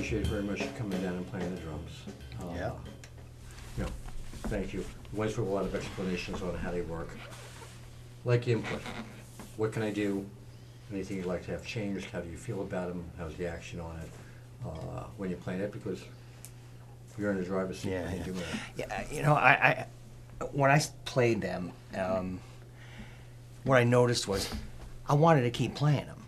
appreciate very much you coming down and playing the drums. Yeah. You know, thank you. Went through a lot of explanations on how they work. Like input. What can I do? Anything you'd like to have changed? How do you feel about them? How's the action on it when you're playing it? Because you're in the driver's seat when you're doing it. Yeah, you know, I when I played them, what I noticed was I wanted to keep playing them.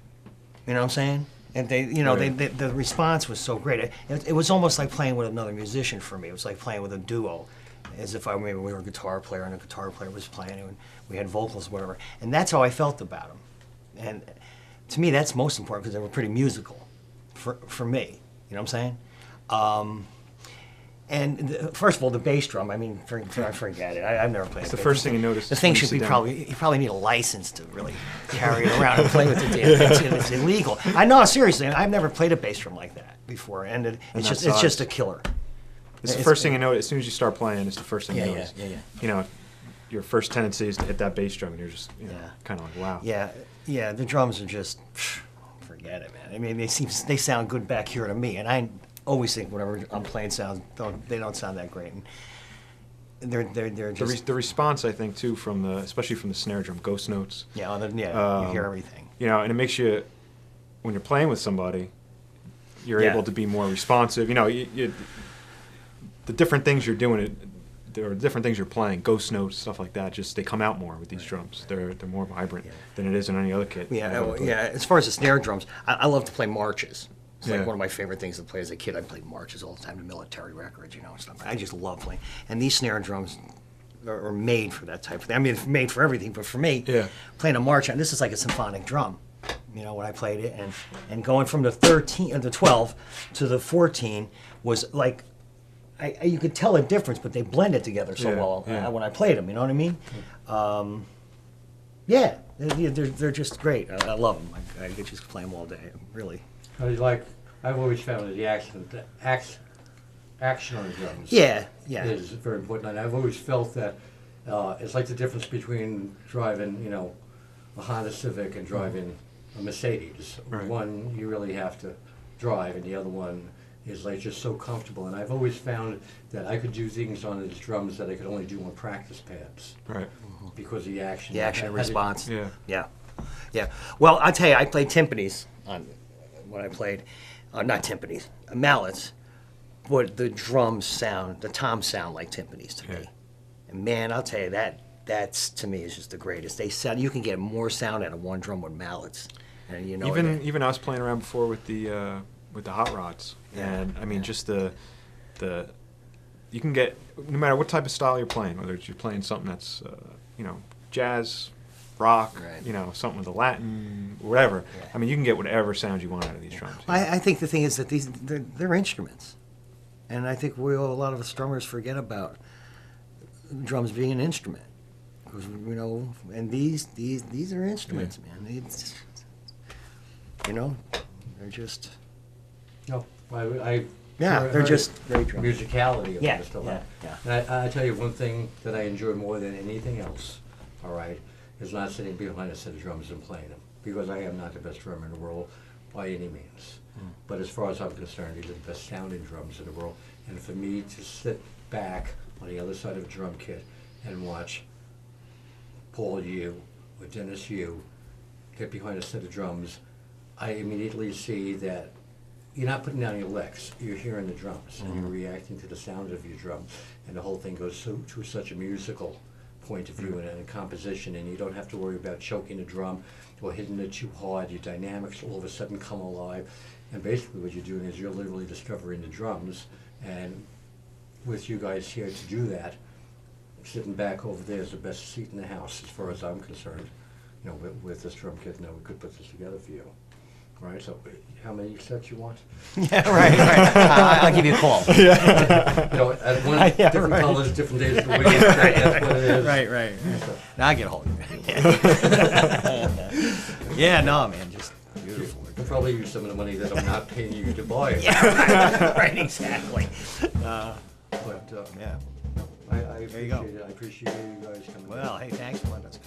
You know what I'm saying? And they, you know, Right. the response was so great. It was almost like playing with another musician for me. It was like playing with a duo, as if maybe we were a guitar player and a guitar player was playing, and we had vocals, whatever. And that's how I felt about them. And to me, that's most important because they were pretty musical, for me. You know what I'm saying? First of all, the bass drum. I mean, forget it. I've never played. It's the first thing you notice. The thing should be you probably need a license to really carry it around and play with the damn thing. It's illegal. I know, seriously. I've never played a bass drum like that before, and it's just a killer. It's the first thing you notice. As soon as you start playing, it's the first thing you notice. Yeah. You know, your first tendency is to hit that bass drum, and you're just, you know, kind of like, wow. Yeah. The drums are just, forget it, man. I mean, they sound good back here to me, and I always think whatever I'm playing they don't sound that great. And they're just The response, I think, too, especially from the snare drum, ghost notes. you hear everything. You know, and it makes you, when you're playing with somebody, you're able to be more responsive. You know, the different things you're doing, there are different things you're playing, ghost notes, stuff like that. Just they come out more with these drums. They're more vibrant than it is in any other kit. As far as the snare drums, I love to play marches. It's like one of my favorite things to play as a kid. I played marches all the time, the military records, you know, and stuff. I just love playing. And these snare drums are made for that type of thing. I mean, it's made for everything, but for me, playing a march, and this is like a symphonic drum. You know, when I played it, and going from the 12 to the 14 was like, you could tell a difference, but they blended together so well when I played them. You know what I mean? They're just great. I love them. I could just play them all day, really. I've always found that the action on the drums is very important. And I've always felt that it's like the difference between driving, you know, a Honda Civic and driving a Mercedes. Right. One you really have to drive, and the other one is like just so comfortable. And I've always found that I could do things on these drums that I could only do on practice pads. Right. Because of the action. The action response. Yeah. Well, I'll tell you, I played timpanis on when I played, not timpanis, mallets, but the drums sound, the toms sound like timpanis to me. And man, I'll tell you, that's to me is just the greatest. They sound, you can get more sound out of one drum with mallets. And you know, even I was playing around before with the hot rods, and I mean just the you can get, no matter what type of style you're playing, whether it's you're playing something that's you know, jazz, rock, you know, something with a Latin, whatever. I mean, you can get whatever sound you want out of these drums. I think the thing is that they're instruments, and I think a lot of us drummers forget about drums being an instrument, because you know, and these are instruments, man. You know, they're just they're just great drums. Musicality of Yeah, it still. yeah. And I tell you one thing that I enjoy more than anything else, all right, is not sitting behind a set of drums and playing them, because I am not the best drummer in the world by any means. But as far as I'm concerned, these are the best sounding drums in the world. And for me to sit back on the other side of a drum kit and watch Paul Yu or Dennis Yu get behind a set of drums, I immediately see that you're not putting down your licks, you're hearing the drums, and you're reacting to the sound of your drums, and the whole thing goes to such a musical point of view and a composition, and you don't have to worry about choking the drum or hitting it too hard. Your dynamics all of a sudden come alive, and basically what you're doing is you're literally discovering the drums, and with you guys here to do that, sitting back over there is the best seat in the house as far as I'm concerned. You know, with this drum kit, we could put this together for you. Right, so how many sets you want? Yeah, right. I'll give you a call. You know, at one different colors, different days of the week. That's what it is. Right. So, Now I get a hold of you. Yeah, no, man, just beautiful. I'll probably use some of the money that I'm not paying you to buy it. Yeah, right, exactly. But Yeah. I There you go. appreciate it. I appreciate you guys coming. Well, hey, thanks for letting us